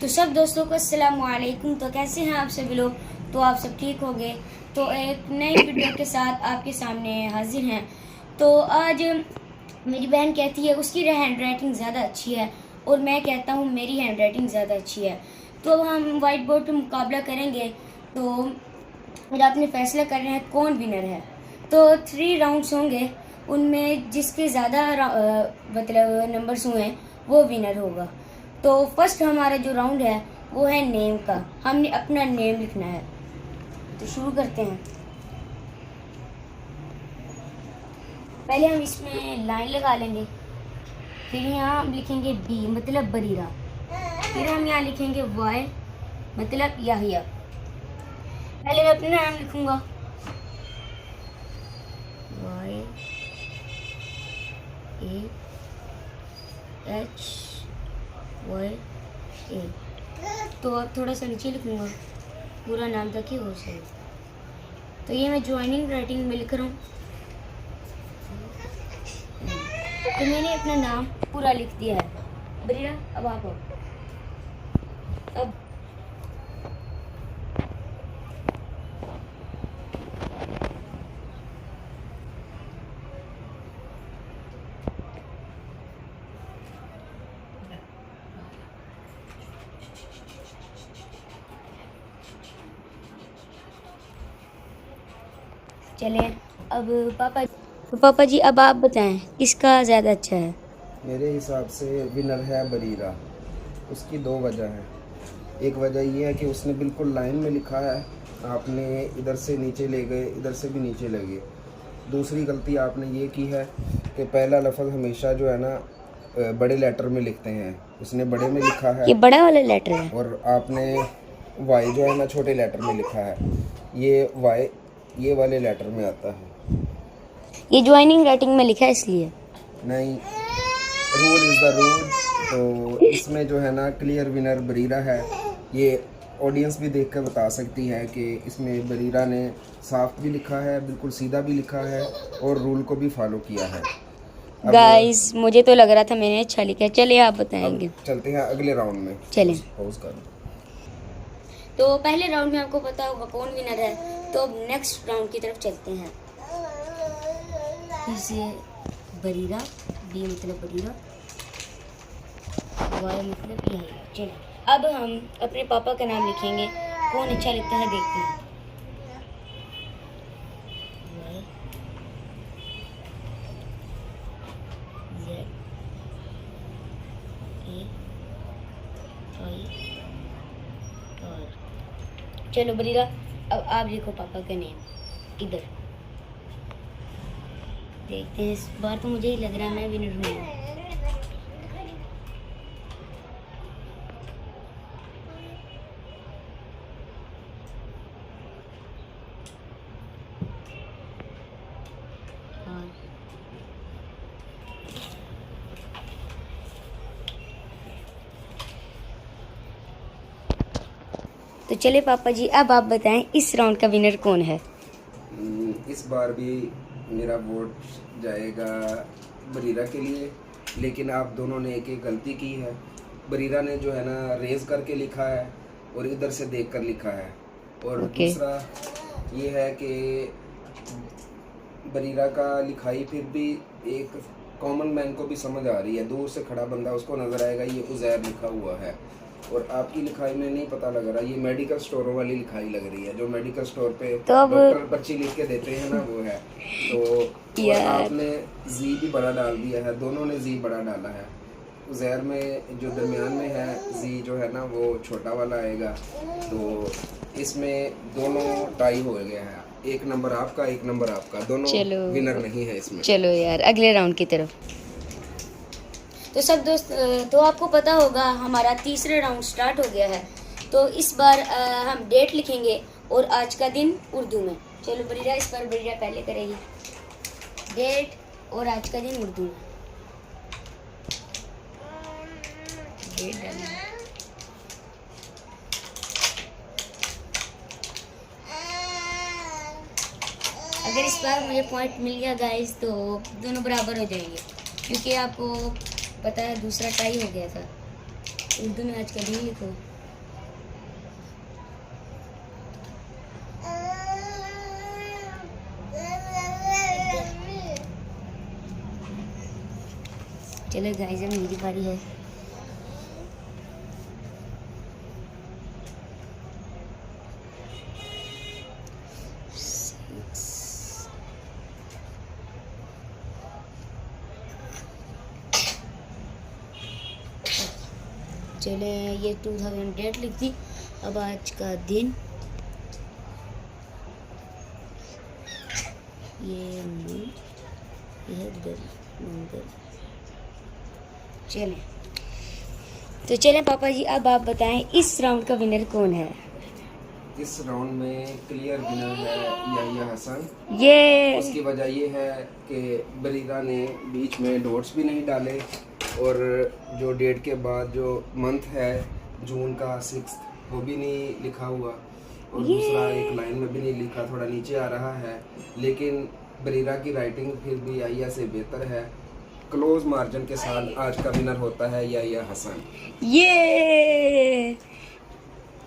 तो सब दोस्तों को अस्सलाम वालेकुम। तो कैसे हैं आप सभी लोग? तो आप सब ठीक हो गए। तो एक नई वीडियो के साथ आपके सामने हाजिर हैं। तो आज मेरी बहन कहती है उसकी हैंड राइटिंग ज़्यादा अच्छी है और मैं कहता हूँ मेरी हैंड राइटिंग ज़्यादा अच्छी है। तो अब हम वाइट बोर्ड पर मुकाबला करेंगे। तो फिर आपने फैसला कर रहे हैं कौन विनर है। तो 3 राउंड्स होंगे, उनमें जिसके ज़्यादा मतलब नंबर्स हुए वो विनर होगा। तो फर्स्ट हमारा जो राउंड है वो है नेम का। हमने अपना नेम लिखना है। तो शुरू करते हैं। पहले हम इसमें लाइन लगा लेंगे, फिर यहाँ हम लिखेंगे बी मतलब बरीरा, फिर हम यहाँ लिखेंगे वाई मतलब याहिया। पहले मैं अपना नाम लिखूंगा वाई एच वाई ए। तो अब थोड़ा सा नीचे लिखूंगा पूरा नाम तक ही हो सके। तो ये मैं ज्वाइनिंग राइटिंग में लिख रहा हूँ। तो मैंने अपना नाम पूरा लिख दिया है। बरीरा अब आप हो। अब चलें अब पापा जी अब आप बताएं किसका ज़्यादा अच्छा है। मेरे हिसाब से विनर है बरीरा। उसकी 2 वजह हैं। एक वजह ये है कि उसने बिल्कुल लाइन में लिखा है, आपने इधर से नीचे ले गए, इधर से भी नीचे ले गए। दूसरी गलती आपने ये की है कि पहला लफ्ज़ हमेशा जो है ना बड़े लेटर में लिखते हैं, उसने बड़े में लिखा है। ये बड़ा वाला लेटर है और आपने वाई जो है ना छोटे लेटर में लिखा है। ये वाई ये वाले लेटर में आता है। ये ज्वाइनिंग राइटिंग में लिखा है इसलिए नहीं, रूल इज़ द रूल। तो इसमें जो है ना क्लियर विनर बरीरा है। ये ऑडियंस भी देख कर बता सकती है कि इसमें बरीरा ने साफ भी लिखा है, बिल्कुल सीधा भी लिखा है और रूल को भी फॉलो किया है। गाइस मुझे तो लग रहा था मैंने अच्छा लिखा है। चलिए आप बताएंगे। चलते हैं अगले राउंड में। चलें। पॉज कर। तो पहले राउंड में आपको पता होगा कौन विनर है। तो अब नेक्स्ट राउंड की तरफ चलते हैं। फिर से बरीरा, बी मतलब बरीरा, वाई मतलब यही। चलिए अब हम अपने पापा का नाम लिखेंगे। कौन अच्छा लिखता है देखते हैं। वाई जेड ए वाई और। चलो बरीरा अब आप लिखो पापा का नेम इधर। देखते हैं, इस बार तो मुझे ही लग रहा है मैं विनर हूँ। तो चले पापा जी अब आप बताएं इस राउंड का विनर कौन है। इस बार भी मेरा वोट जाएगा बरीरा के लिए, लेकिन आप दोनों ने एक गलती की है। बरीरा ने जो है ना रेज करके लिखा है और इधर से देख कर लिखा है। और दूसरा ये है कि बरीरा का लिखाई फिर भी एक कॉमन मैन को भी समझ आ रही है। दूर से खड़ा बंदा उसको नज़र आएगा ये उज़ैर लिखा हुआ है। और आपकी लिखाई में नहीं पता लग रहा, ये मेडिकल स्टोरों वाली लिखाई लग रही है, जो मेडिकल स्टोर पे डॉक्टर पर्ची लिख के देते हैं ना वो है। तो आपने जी भी बड़ा डाल दिया है, दोनों ने जी बड़ा डाला है। उज़ैर में जो दरमियान में है जी जो है ना वो छोटा वाला आएगा। तो इसमें दोनों टाई हो गया है, 1 नंबर आपका 1 नंबर आपका, दोनों विनर नहीं है इसमें। चलो यार अगले राउंड की तरफ। तो सब दोस्त तो आपको पता होगा हमारा तीसरा राउंड स्टार्ट हो गया है। तो इस बार हम डेट लिखेंगे और आज का दिन उर्दू में। चलो बरीरा इस बार बरीरा पहले करेगी डेट और आज का दिन उर्दू में। डेट डालना है। अगर इस बार मुझे पॉइंट मिल गया गाइस तो दोनों बराबर हो जाएंगे, क्योंकि आपको पता है दूसरा टाई हो गया था। उर्दू में आज का दिन लिखो। चलो गाइस अब मेरी बारी है। चले ये 2008 लिख दी। अब आज का दिन ये चलें तो चलें पापा जी, अब आप बताएं इस राउंड का विनर कौन है? इस राउंड में क्लियर विनर है याहिया हसन। ये उसकी वजह ये है कि बरीरा ने बीच में डॉट्स भी नहीं डाले और जो डेट के बाद जो मंथ है जून का 6 वो भी नहीं लिखा हुआ और दूसरा एक लाइन में भी नहीं लिखा, थोड़ा नीचे आ रहा है। लेकिन बरीरा की राइटिंग फिर भी याहिया से बेहतर है। क्लोज मार्जिन के साथ आज का विनर होता है याहिया हसन। ये